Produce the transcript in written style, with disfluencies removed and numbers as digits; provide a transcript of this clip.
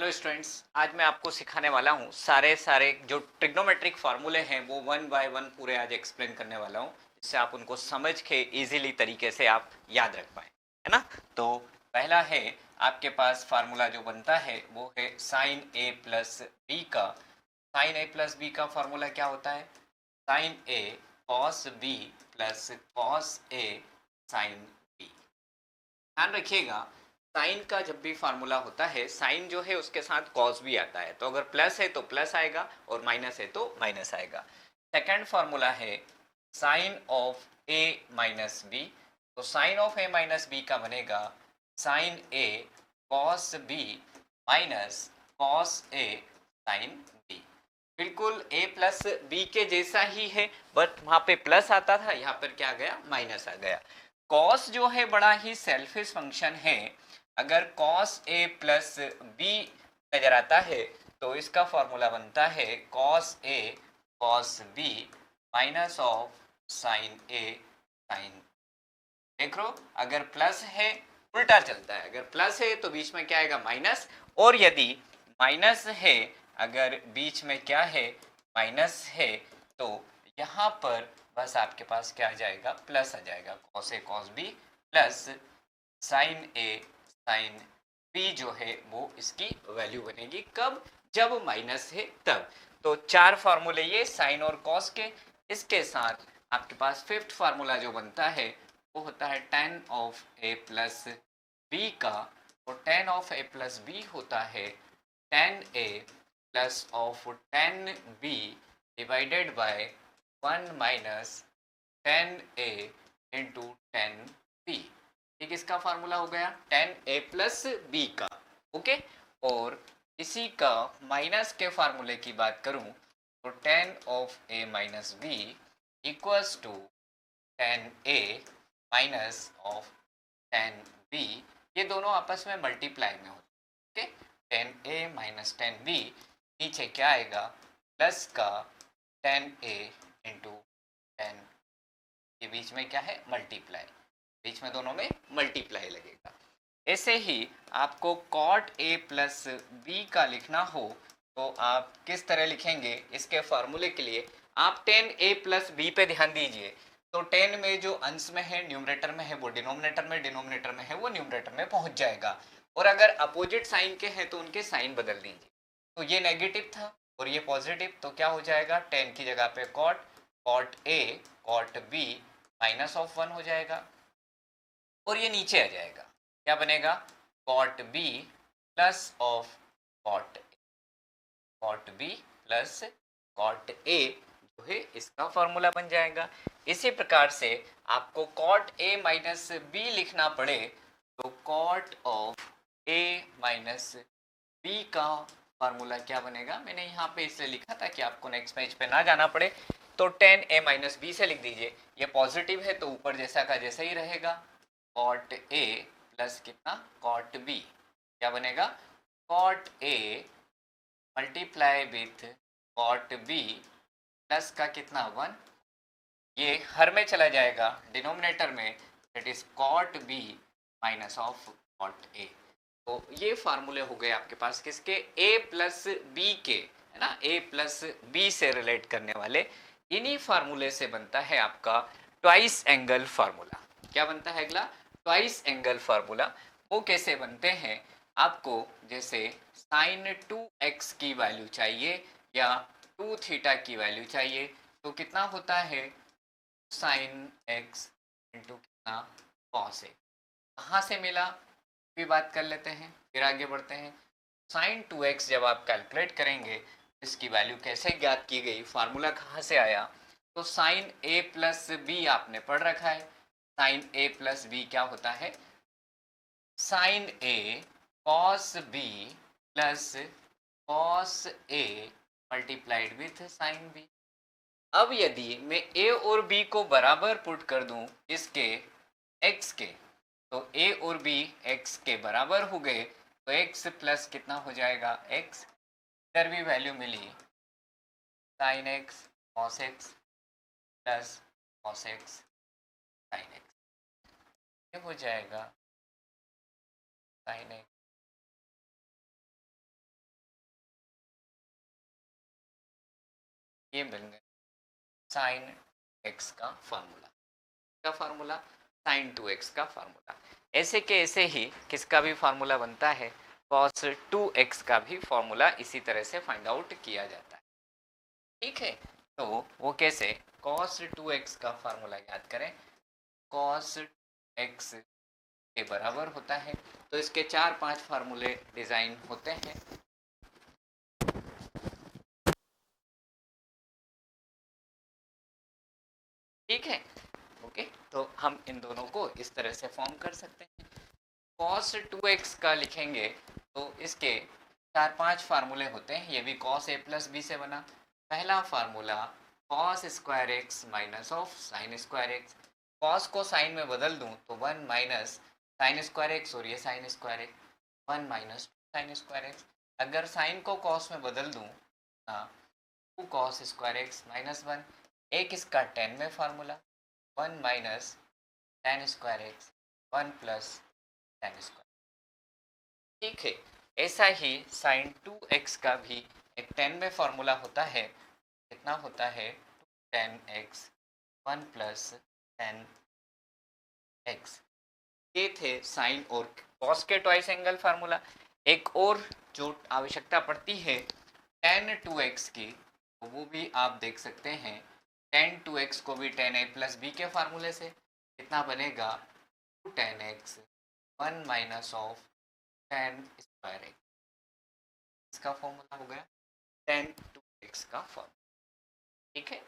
Hello students, आज मैं आपको सिखाने वाला हूँ सारे जो ट्रिग्नोमेट्रिक फार्मूले हैं वो वन बाय वन पूरे आज एक्सप्लेन करने वाला हूँ, जिससे आप उनको समझ के इजीली तरीके से आप याद रख पाए, है ना। तो पहला है, आपके पास फार्मूला जो बनता है वो है साइन ए प्लस बी का। साइन ए प्लस बी का फार्मूला क्या होता है? Sign A cos B plus cos A sine B. ध्यान रखिएगा, साइन का जब भी फार्मूला होता है, साइन जो है उसके साथ कॉस भी आता है, तो अगर प्लस है तो प्लस आएगा और माइनस है तो माइनस आएगा। सेकंड फार्मूला है sine of A minus B. तो sine of A minus B का बनेगा sine A cos B minus cos A sine B. बिल्कुल ए प्लस बी के जैसा ही है, बट वहां पे प्लस आता था, यहाँ पर क्या आ गया? माइनस आ गया। कॉस जो है बड़ा ही सेल्फिश फंक्शन है। अगर कॉस ए प्लस बी नजर आता है तो इसका फॉर्मूला बनता है cos A cos B minus of sine A sine. देख लो, अगर प्लस है उल्टा चलता है, अगर प्लस है तो बीच में क्या आएगा? माइनस। और यदि माइनस है, अगर बीच में क्या है? माइनस है, तो यहाँ पर बस आपके पास क्या आ जाएगा? प्लस आ जाएगा। Cos A cos B plus sign A sine B जो है वो इसकी वैल्यू बनेगी। कब? जब माइनस है तब। तो चार फार्मूले ये साइन और कॉस के। इसके साथ आपके पास फिफ्थ फार्मूला जो बनता है वो होता है tan of A plus B का। और tan of A plus B होता है tan A plus of tan B divided by 1 minus tan A into tan B. ठीक, इसका फार्मूला हो गया tan ए प्लस बी का। ओके, और इसी का माइनस के फार्मूले की बात करूं तो tan of A minus B equals to tan A minus of tan B. ये दोनों आपस में मल्टीप्लाई में होते हैं। Okay, tan A minus tan B, नीचे क्या आएगा? प्लस का tan ए इंटू tan, ये बीच में क्या है? मल्टीप्लाई, बीच में दोनों में मल्टीप्लाई लगेगा। ऐसे ही आपको cot a प्लस बी का लिखना हो तो आप किस तरह लिखेंगे? इसके फार्मूले के लिए आप tan a प्लस बी पे ध्यान दीजिए। तो tan में जो अंश में है न्यूमरेटर में है वो डिनोमिनेटर में, डिनोमिनेटर में है वो न्यूमरेटर में पहुंच जाएगा। और अगर अपोजिट साइन के हैं तो उनके साइन बदल दीजिए। तो ये नेगेटिव था और ये पॉजिटिव, तो क्या हो जाएगा? tan की जगह पे cot, cot a cot b minus of 1 हो जाएगा और ये नीचे आ जाएगा। क्या बनेगा? cot b plus of cot a, cot b plus cot a जो है इसका फॉर्मूला बन जाएगा। इसी प्रकार से आपको cot a माइनस b लिखना पड़े तो cot of a minus b का फार्मूला क्या बनेगा? मैंने यहाँ पे इसलिए लिखा था कि आपको नेक्स्ट पेज पे ना जाना पड़े। तो tan a माइनस बी से लिख दीजिए। ये पॉजिटिव है तो ऊपर जैसा का जैसा ही रहेगा। cot a प्लस कितना? cot b। क्या बनेगा? cot a multiply with cot b plus का कितना? 1। ये हर में चला जाएगा डिनोमिनेटर में, that is cot b minus of cot a। तो ये फार्मूले हो गए आपके पास किसके? a प्लस बी के, है ना, a प्लस बी से रिलेट करने वाले। इन्हीं फार्मूले से बनता है आपका ट्वाइस एंगल फार्मूला। क्या बनता है अगला? Twice angle formula. वो कैसे बनते हैं? आपको जैसे साइन 2x की वैल्यू चाहिए या 2 थीटा की वैल्यू चाहिए, तो कितना होता है? साइन x इंटू कितना? Cos x. कहाँ से मिला भी बात कर लेते हैं, फिर आगे बढ़ते हैं। साइन 2x जब आप कैलकुलेट करेंगे, इसकी वैल्यू कैसे ज्ञात की गई, फार्मूला कहाँ से आया? तो साइन a प्लस बी आपने पढ़ रखा है। साइन a प्लस बी क्या होता है? Sine a cos b plus cos a multiplied with sine b। अब यदि मैं a और b को बराबर पुट कर दूं इसके x के, तो a और b x के बराबर हो गए, तो x प्लस कितना हो जाएगा? x। इधर भी वैल्यू मिली sine x cos x plus cos x sine x। ये हो जाएगा साइन x ये मिल गया साइन एक्स का फार्मूला साइन 2x का फार्मूला। ऐसे के ऐसे ही किसका भी फार्मूला बनता है, cos 2x का भी फार्मूला इसी तरह से फाइंड आउट किया जाता है। ठीक है, तो वो कैसे, cos 2x का फार्मूला याद करें, cos x के बराबर होता है, तो इसके 4-5 फार्मूले डिजाइन होते हैं। ठीक है, ओके, तो हम इन दोनों को इस तरह से फॉर्म कर सकते हैं। cos 2x का लिखेंगे तो इसके 4-5 फार्मूले होते हैं, ये भी cos a प्लस बी से बना। पहला formula cos square x minus of sine square x, cos को साइन में बदल दूं तो 1 माइनस साइन स्क्वायर एक्स, और ये sine square x 1 minus sine square x. अगर साइन को cos में बदल दूं 2 cos स्क्वायर एक्स माइनस 1, एक इसका 10 में formula 1 minus tan square x 1 plus tan square. ठीक है, ऐसा ही साइन 2x का भी एक 10 में फॉर्मूला होता है, कितना होता है 10x 1 प्लस 10x। ये थे साइन और कॉस के ट्वाइस एंगल फार्मूला। एक और जो आवश्यकता पड़ती है tan 2x की, तो वो भी आप देख सकते हैं, tan 2x को भी tan a प्लस बी के फार्मूले से कितना बनेगा 2 tan x 1 minus of tan square x, इसका फॉर्मूला हो गया tan 2x का फॉर्मूला। ठीक है,